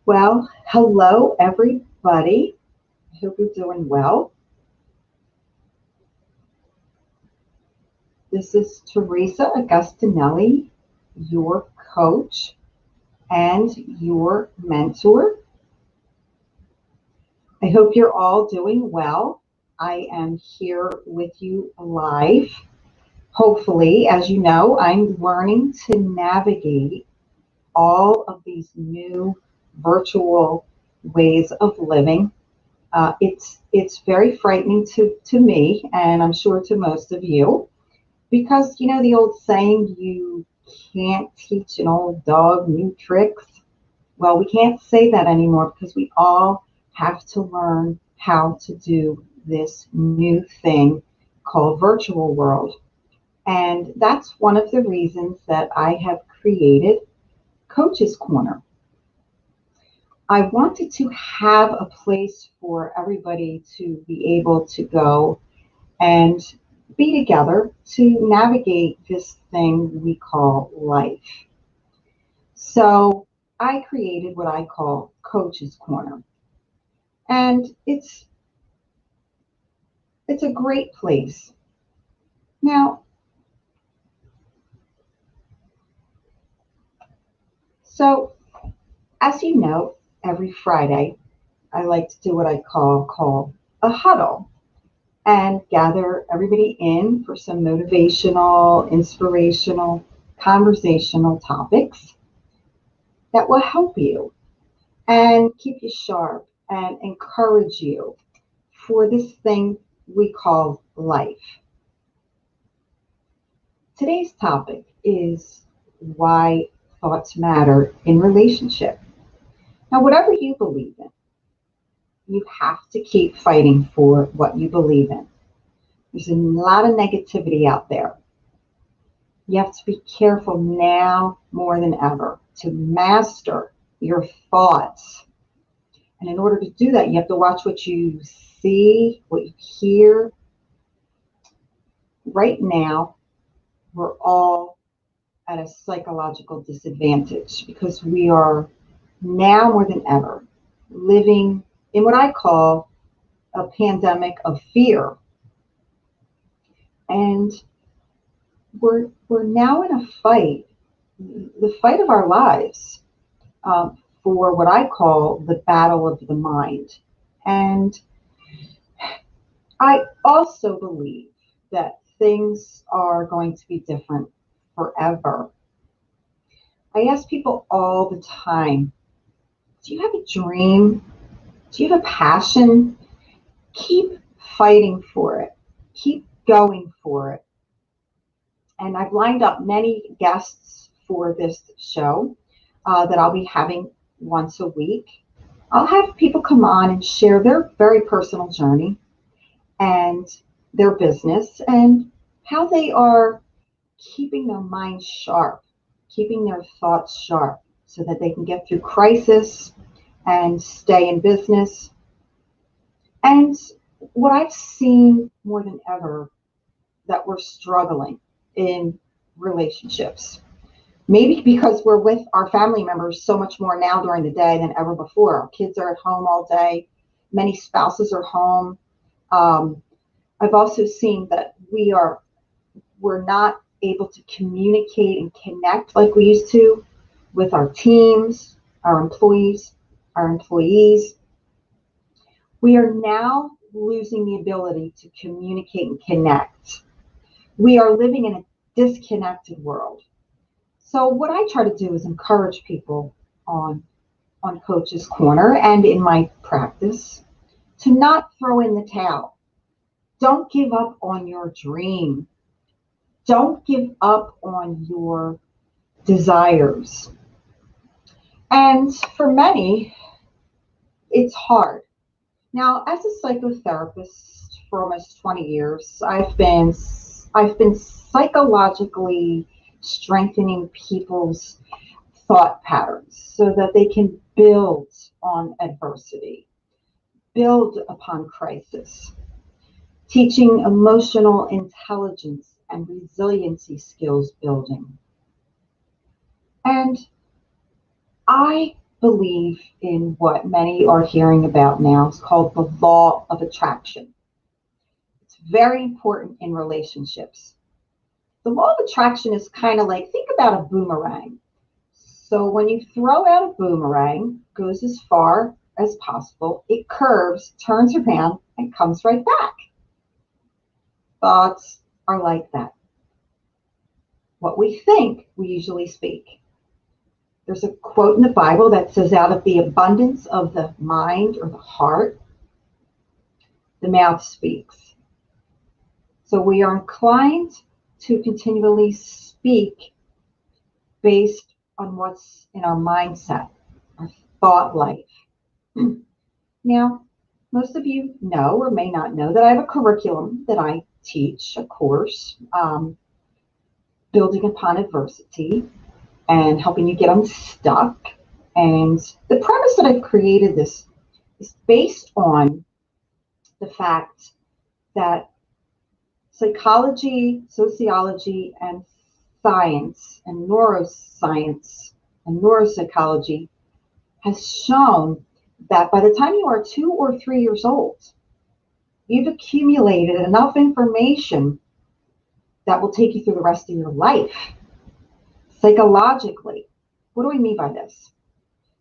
Well, hello everybody. I hope you're doing well. This is Teresa Agustinelli, your coach and your mentor. I hope you're all doing well. I am here with you live. Hopefully, as you know, I'm learning to navigate all of these new virtual ways of living. It's very frightening to me, and I'm sure to most of you, because you know the old saying, you can't teach an old dog new tricks. Well, we can't say that anymore because we all have to learn how to do this new thing called virtual world. And that's one of the reasons that I have created Coach's Corner. I wanted to have a place for everybody to be able to go and be together to navigate this thing we call life. So I created what I call Coach's Corner. And it's a great place. Now, so as you know, every Friday I like to do what I call a huddle and gather everybody in for some motivational, inspirational, conversational topics that will help you and keep you sharp and encourage you for this thing we call life. Today's topic is why thoughts matter in relationship. Now, whatever you believe in, you have to keep fighting for what you believe in. There's a lot of negativity out there. You have to be careful now more than ever to master your thoughts. And in order to do that, you have to watch what you see, what you hear. Right now, we're all at a psychological disadvantage because we are now more than ever living in what I call a pandemic of fear. And we're now in a fight, the fight of our lives, for what I call the battle of the mind. And I also believe that things are going to be different forever. I ask people all the time, do you have a dream? Do you have a passion? Keep fighting for it. Keep going for it. And I've lined up many guests for this show that I'll be having once a week. I'll have people come on and share their very personal journey and their business and how they are keeping their mind sharp, keeping their thoughts sharp so that they can get through crisis and stay in business. And what I've seen more than ever, that we're struggling in relationships. Maybe because we're with our family members so much more now during the day than ever before. Our kids are at home all day. Many spouses are home. I've also seen that we're not able to communicate and connect like we used to with our teams, our employees, our employees. We are now losing the ability to communicate and connect. We are living in a disconnected world. So what I try to do is encourage people on Coach's Corner and in my practice to not throw in the towel. Don't give up on your dream. Don't give up on your desires. And for many, it's hard. Now, as a psychotherapist for almost 20 years, I've been psychologically strengthening people's thought patterns so that they can build on adversity, build upon crisis, teaching emotional intelligence and resiliency skills building. And I believe in what many are hearing about now. It's called the law of attraction. It's very important in relationships. The law of attraction is kind of like, think about a boomerang. So when you throw out a boomerang, goes as far as possible, it curves, turns around, and comes right back. Thoughts are like that. What we think, we usually speak. There's a quote in the Bible that says, out of the abundance of the mind or the heart, the mouth speaks. So we are inclined to continually speak based on what's in our mindset, our thought life. Now, most of you know or may not know that I have a curriculum that I teach, a course, building upon adversity and helping you get unstuck. And the premise that I've created this is based on the fact that psychology, sociology, and science and neuroscience and neuropsychology has shown that by the time you are 2 or 3 years old, you've accumulated enough information that will take you through the rest of your life. Psychologically, what do I mean by this?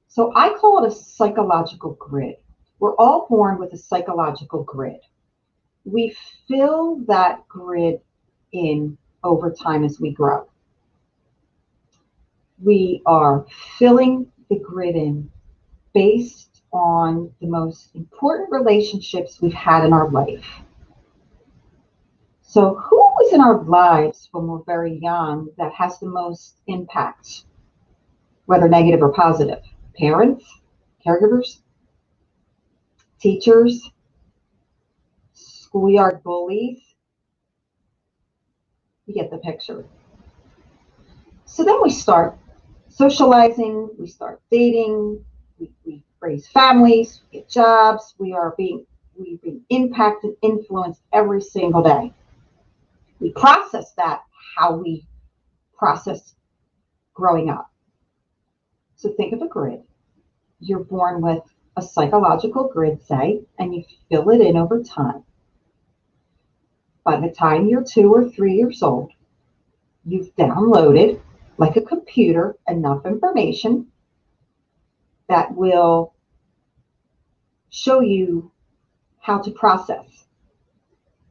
So I call it a psychological grid. We're all born with a psychological grid. We fill that grid in over time as we grow. We are filling the grid in based on the most important relationships we've had in our life. So who was in our lives when we're very young that has the most impact, whether negative or positive? Parents, caregivers, teachers, schoolyard bullies. You get the picture. So then we start socializing, we start dating, we raise families, we get jobs, we've been impacted, influenced every single day. We process that how we process growing up. So think of a grid. You're born with a psychological grid, say, and you fill it in over time. By the time you're 2 or 3 years old, you've downloaded, like a computer, enough information that will show you how to process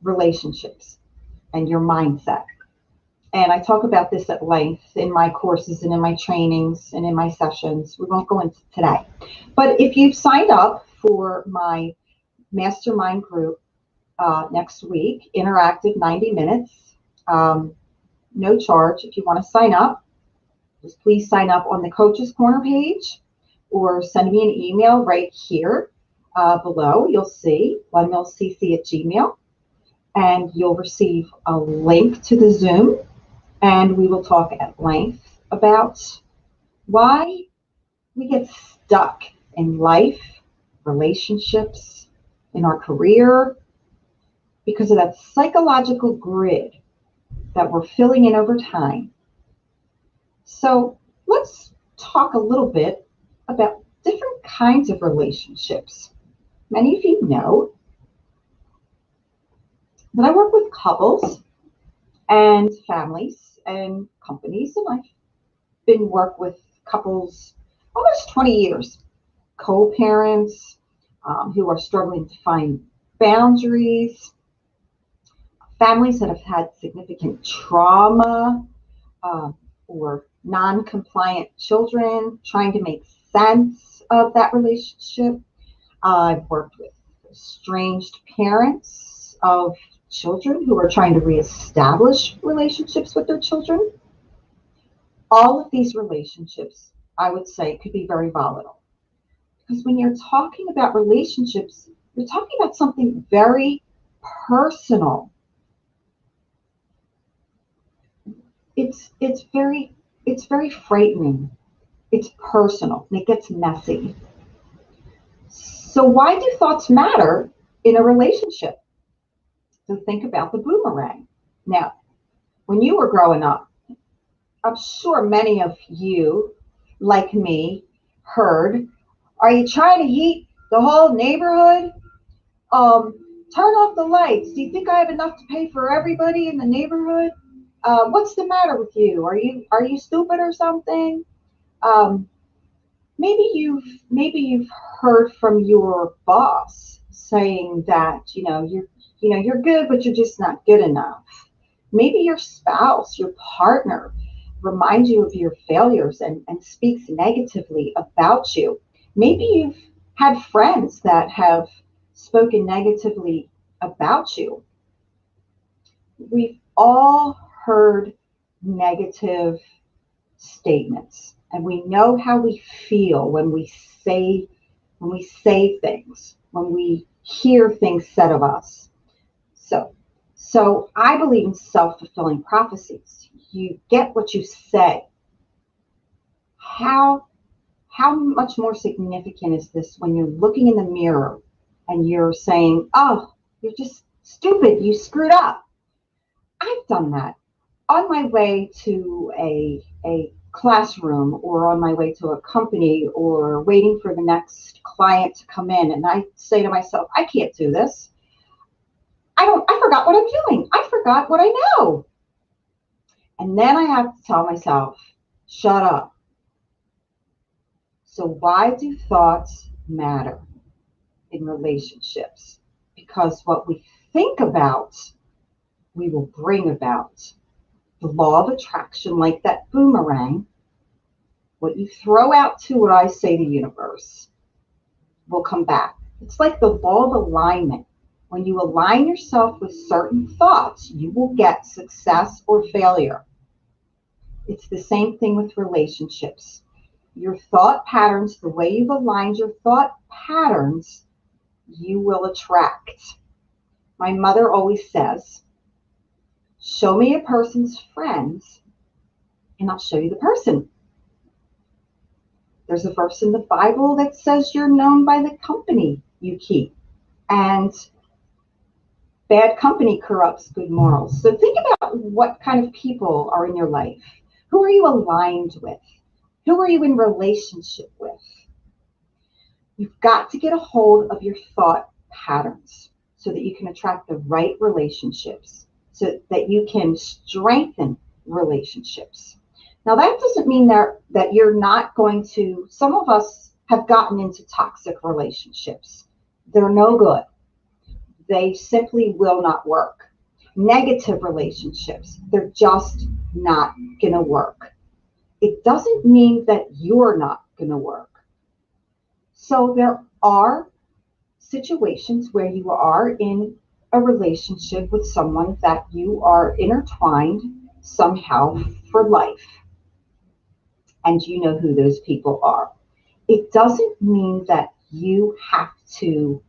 relationships and your mindset. And I talk about this at length in my courses and in my trainings and in my sessions. We won't go into today. But if you've signed up for my mastermind group next week, interactive 90 minutes, no charge. If you want to sign up, just please sign up on the Coach's Corner page or send me an email right here below. You'll see lemilcc@gmail, and you'll receive a link to the Zoom. And we will talk at length about why we get stuck in life, relationships, in our career, because of that psychological grid that we're filling in over time. So let's talk a little bit about different kinds of relationships. Many of you know that I work with couples and families and companies, and I've been work with couples almost 20 years, co-parents who are struggling to find boundaries, families that have had significant trauma or non-compliant children, trying to make sense of that relationship. I've worked with estranged parents of children who are trying to reestablish relationships with their children. All of these relationships, I would say, could be very volatile. Because when you're talking about relationships, you're talking about something very personal. It's very frightening. It's personal, and it gets messy. So why do thoughts matter in a relationship? So think about the boomerang. Now, when you were growing up, I'm sure many of you, like me, heard, are you trying to heat the whole neighborhood? Um, Turn off the lights. Do you think I have enough to pay for everybody in the neighborhood? What's the matter with you? Are you stupid or something? Um, maybe you've heard from your boss saying that you're good, but you're just not good enough. Maybe your spouse, your partner, reminds you of your failures and speaks negatively about you. Maybe you've had friends that have spoken negatively about you. We've all heard negative statements, and we know how we feel when we say things, when we hear things said of us. So, so I believe in self-fulfilling prophecies. You get what you say. How how much more significant is this when you're looking in the mirror and you're saying, "Oh, you're just stupid. You screwed up." I've done that on my way to a classroom or on my way to a company or waiting for the next client to come in, and I say to myself, I can't do this. I forgot what I'm doing. I forgot what I know. And then I have to tell myself, shut up. So why do thoughts matter in relationships? Because what we think about, we will bring about. The law of attraction, like that boomerang, what you throw out to what I say the universe will come back. It's like the law of alignment. When you align yourself with certain thoughts, you will get success or failure. It's the same thing with relationships. Your thought patterns, the way you've aligned your thought patterns, you will attract. My mother always says, show me a person's friends and I'll show you the person. There's a verse in the Bible that says you're known by the company you keep. And bad company corrupts good morals. So think about what kind of people are in your life. Who are you aligned with? Who are you in relationship with? You've got to get a hold of your thought patterns so that you can attract the right relationships, so that you can strengthen relationships. Now, that doesn't mean that you're not going to, some of us have gotten into toxic relationships. They're no good. They simply will not work. Negative relationships, they're just not going to work. It doesn't mean that you're not going to work. So there are situations where you are in a relationship with someone that you are intertwined somehow for life, and you know who those people are. It doesn't mean that you have to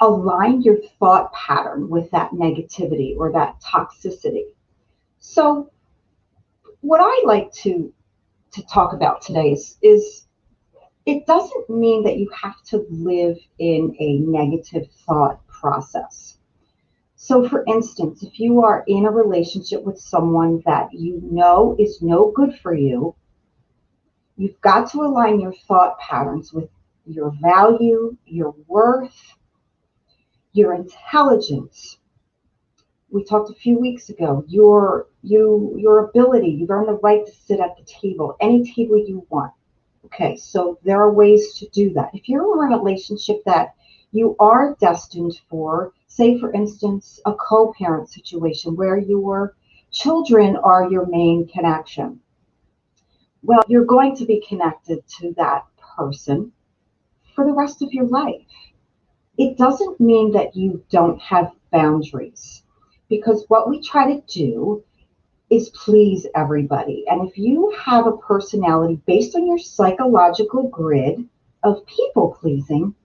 align your thought pattern with that negativity or that toxicity. So what I like to talk about today is it doesn't mean that you have to live in a negative thought process. So for instance, if you are in a relationship with someone that you know is no good for you, you've got to align your thought patterns with your value, your worth, your intelligence. We talked a few weeks ago, your ability, you've earned the right to sit at the table, any table you want. Okay, so there are ways to do that. If you're in a relationship that you are destined for, say for instance, a co-parent situation where your children are your main connection, well, you're going to be connected to that person for the rest of your life. It doesn't mean that you don't have boundaries, because what we try to do is please everybody. And if you have a personality based on your psychological grid of people pleasing,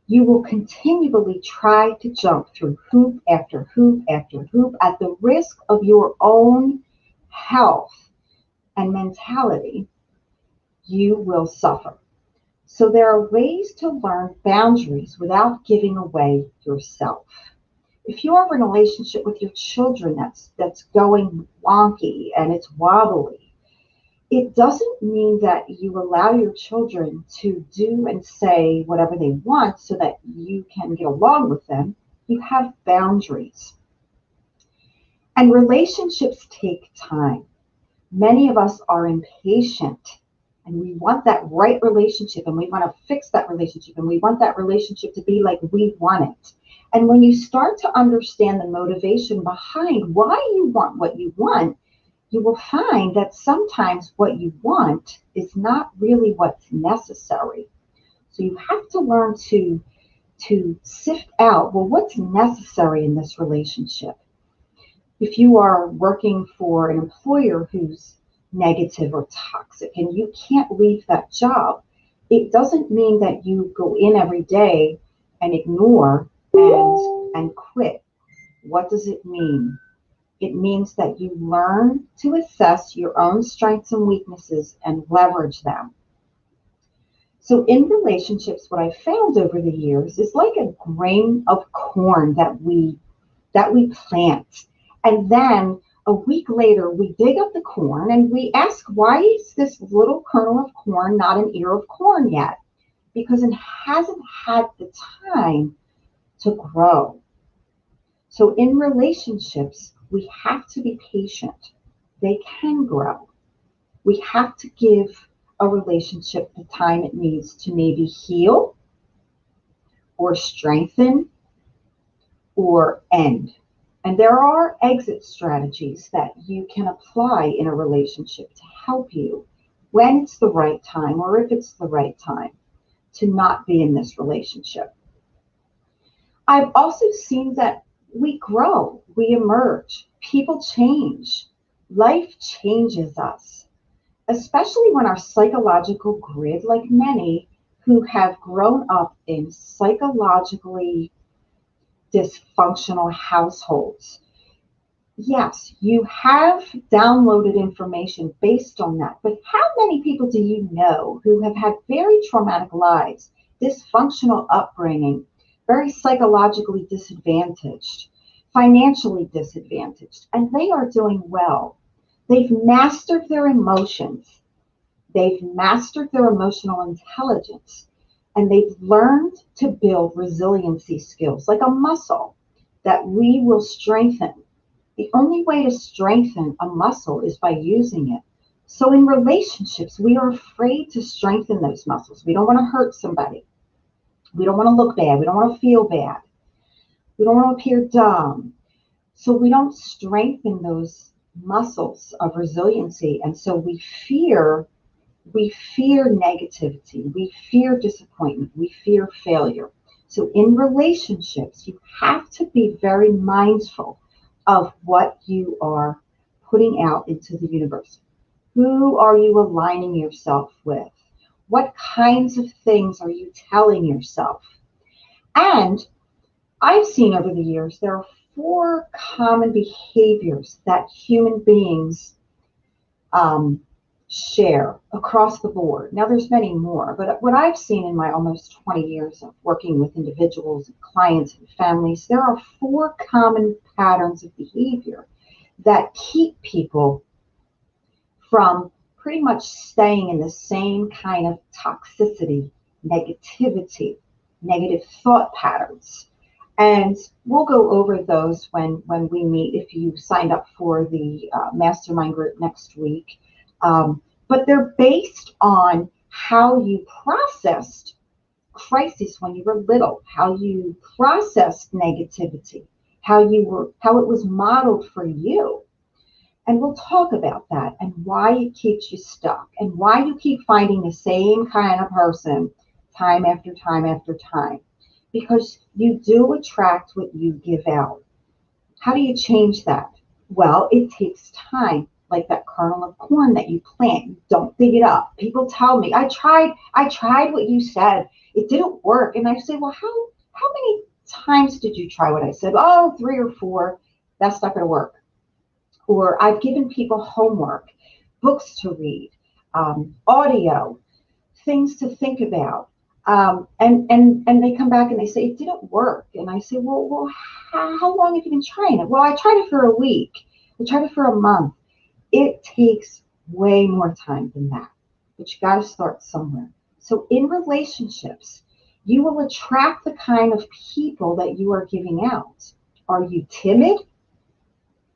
you will continually try to jump through hoop after hoop after hoop at the risk of your own health and mentality. You will suffer. So there are ways to learn boundaries without giving away yourself. If you are in a relationship with your children that's going wonky and it's wobbly, It doesn't mean that you allow your children to do and say whatever they want so that you can get along with them. You have boundaries. And relationships take time. Many of us are impatient and we want that right relationship and we want to fix that relationship and we want that relationship to be like we want it. And when you start to understand the motivation behind why you want what you want, you will find that sometimes what you want is not really what's necessary. So you have to learn to sift out, well, what's necessary in this relationship? If you are working for an employer who's negative or toxic and you can't leave that job, it doesn't mean that you go in every day and ignore and quit. What does it mean? It means that you learn to assess your own strengths and weaknesses and leverage them. So in relationships, what I found over the years is like a grain of corn that we plant. And then a week later, we dig up the corn and we ask, why is this little kernel of corn not an ear of corn yet? Because it hasn't had the time to grow. So in relationships, we have to be patient. They can grow. We have to give a relationship the time it needs to maybe heal or strengthen or end. And there are exit strategies that you can apply in a relationship to help you when it's the right time or if it's the right time to not be in this relationship. I've also seen that we grow, we emerge, people change, life changes us, especially when our psychological grid, like many who have grown up in psychologically dysfunctional households. Yes, you have downloaded information based on that, but how many people do you know who have had very traumatic lives, dysfunctional upbringing, very psychologically disadvantaged, financially disadvantaged, and they are doing well? They've mastered their emotions, they've mastered their emotional intelligence, and they've learned to build resiliency skills like a muscle that we will strengthen. The only way to strengthen a muscle is by using it. So in relationships, we are afraid to strengthen those muscles. We don't want to hurt somebody. We don't want to look bad. We don't want to feel bad. We don't want to appear dumb. So we don't strengthen those muscles of resiliency. And so we fear negativity. We fear disappointment. We fear failure. So in relationships, you have to be very mindful of what you are putting out into the universe. Who are you aligning yourself with? What kinds of things are you telling yourself? And I've seen over the years there are four common behaviors that human beings um, share across the board. Now, there's many more, but what I've seen in my almost 20 years of working with individuals, and clients, and families, there are four common patterns of behavior that keep people from pretty much staying in the same kind of toxicity, negativity, negative thought patterns. And we'll go over those when we meet if you signed up for the mastermind group next week. But they're based on how you processed crisis when you were little, how you processed negativity, how it was modeled for you. And we'll talk about that and why it keeps you stuck and why you keep finding the same kind of person time after time after time. Because you do attract what you give out. How do you change that? Well, it takes time, like that kernel of corn that you plant. You don't dig it up. People tell me, I tried what you said. It didn't work. And I say, well, how many times did you try what I said? Oh, 3 or 4. That's not going to work. Or I've given people homework, books to read, audio, things to think about. And they come back and they say, it didn't work. And I say, well, how long have you been trying it? Well, I tried it for a week. I tried it for a month. It takes way more time than that. But you got to start somewhere. So in relationships, you will attract the kind of people that you are giving out. Are you timid?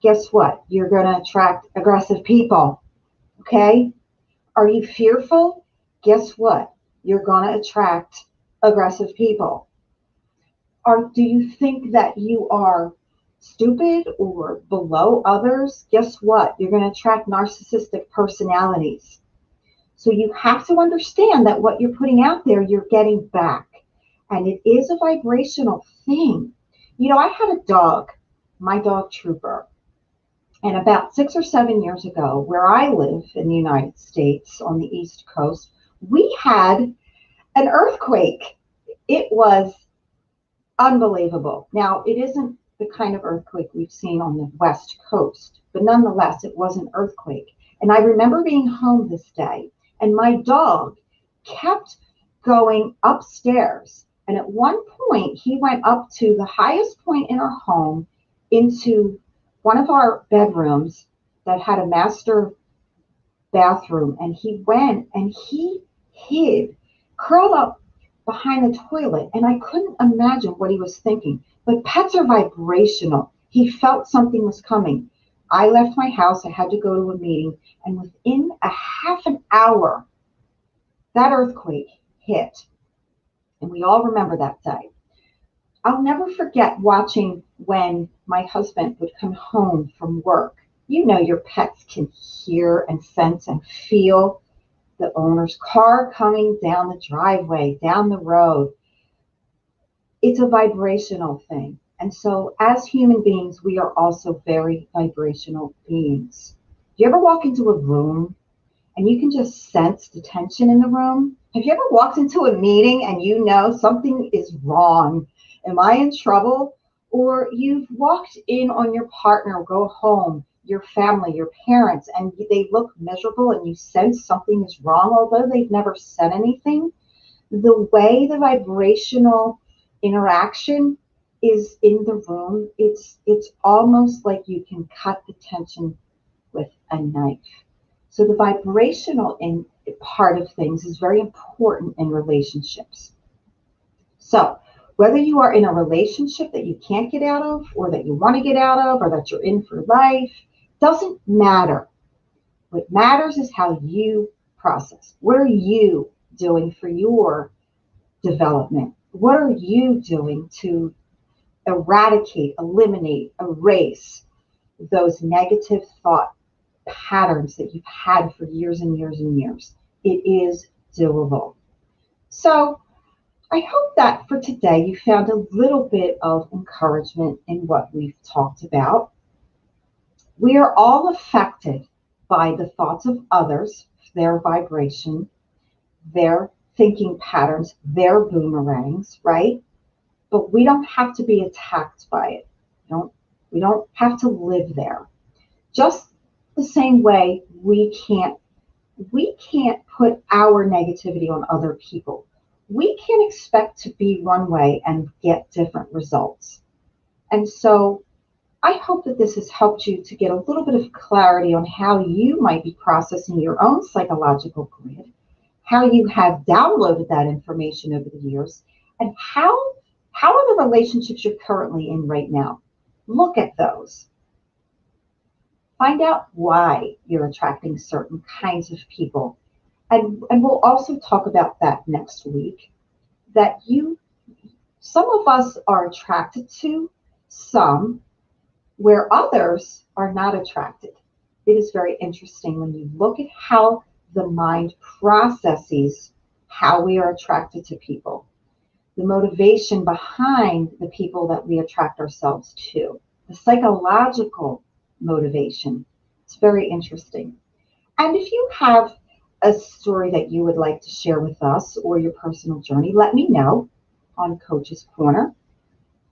Guess what? You're going to attract aggressive people. Okay? Are you fearful? Guess what? You're going to attract aggressive people. Or do you think that you are stupid or below others? Guess what? You're going to attract narcissistic personalities. So you have to understand that what you're putting out there, you're getting back. And it is a vibrational thing. You know, I had a dog, my dog Trooper, and about 6 or 7 years ago, where I live in the United States on the East Coast, we had an earthquake. It was unbelievable. Now, it isn't the kind of earthquake we've seen on the West Coast, but nonetheless, it was an earthquake. And I remember being home this day, and my dog kept going upstairs. And at one point, he went up to the highest point in our home into one of our bedrooms that had a master bathroom. And he went and he hid, curled up behind the toilet. And I couldn't imagine what he was thinking. But pets are vibrational. He felt something was coming. I left my house. I had to go to a meeting. And within a half an hour, that earthquake hit. And we all remember that day. I'll never forget watching when my husband would come home from work. You know, your pets can hear and sense and feel the owner's car coming down the driveway, down the road. It's a vibrational thing. And so as human beings, we are also very vibrational beings. Do you ever walk into a room and you can just sense the tension in the room? Have you ever walked into a meeting and you know something is wrong? Am I in trouble? Or you've walked in on your partner, go home, your family, your parents, and they look miserable and you sense something is wrong, although they've never said anything. The way the vibrational interaction is in the room, it's almost like you can cut the tension with a knife. So the vibrational part of things is very important in relationships. So whether you are in a relationship that you can't get out of, or that you want to get out of, or that you're in for life, doesn't matter. What matters is how you process. What are you doing for your development? What are you doing to eradicate, eliminate, erase those negative thought patterns that you've had for years and years and years? It is doable. So I hope that for today you found a little bit of encouragement in what we've talked about. We are all affected by the thoughts of others, their vibration, their thinking patterns, their boomerangs, right? But we don't have to be attacked by it. We don't have to live there. Just the same way we can't put our negativity on other people. We can't expect to be one way and get different results. And so I hope that this has helped you to get a little bit of clarity on how you might be processing your own psychological grid, how you have downloaded that information over the years, and how are the relationships you're currently in right now. Look at those. Find out why you're attracting certain kinds of people. And we'll also talk about that next week, that some of us are attracted to some where others are not attracted. It is very interesting when you look at how the mind processes how we are attracted to people, the motivation behind the people that we attract ourselves to, the psychological motivation. It's very interesting. And if you have a story that you would like to share with us or your personal journey, let me know on Coach's Corner.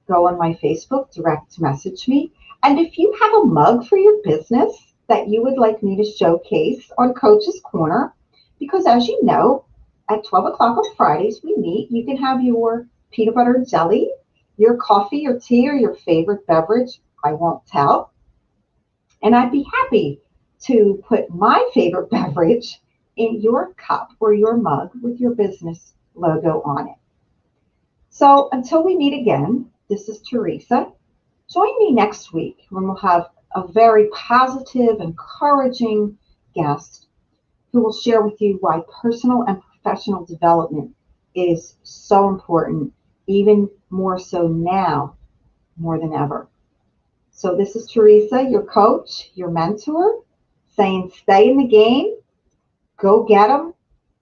Go on my Facebook, direct message me. And if you have a mug for your business that you would like me to showcase on Coach's Corner, because as you know, at 12 o'clock on Fridays we meet, you can have your peanut butter and jelly, your coffee, your tea, or your favorite beverage. I won't tell. And I'd be happy to put my favorite beverage in your cup or your mug with your business logo on it. So until we meet again, this is Teresa. Join me next week when we'll have a very positive, encouraging guest who will share with you why personal and professional development is so important, even more so now, more than ever. So this is Teresa, your coach, your mentor, saying stay in the game, go get them,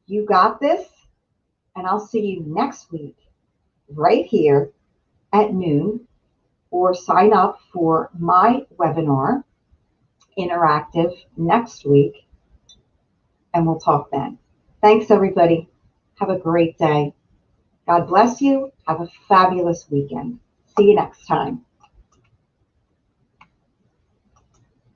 you got this, and I'll see you next week right here at noon, or sign up for my webinar, interactive, next week, and we'll talk then. Thanks, everybody. Have a great day. God bless you. Have a fabulous weekend. See you next time.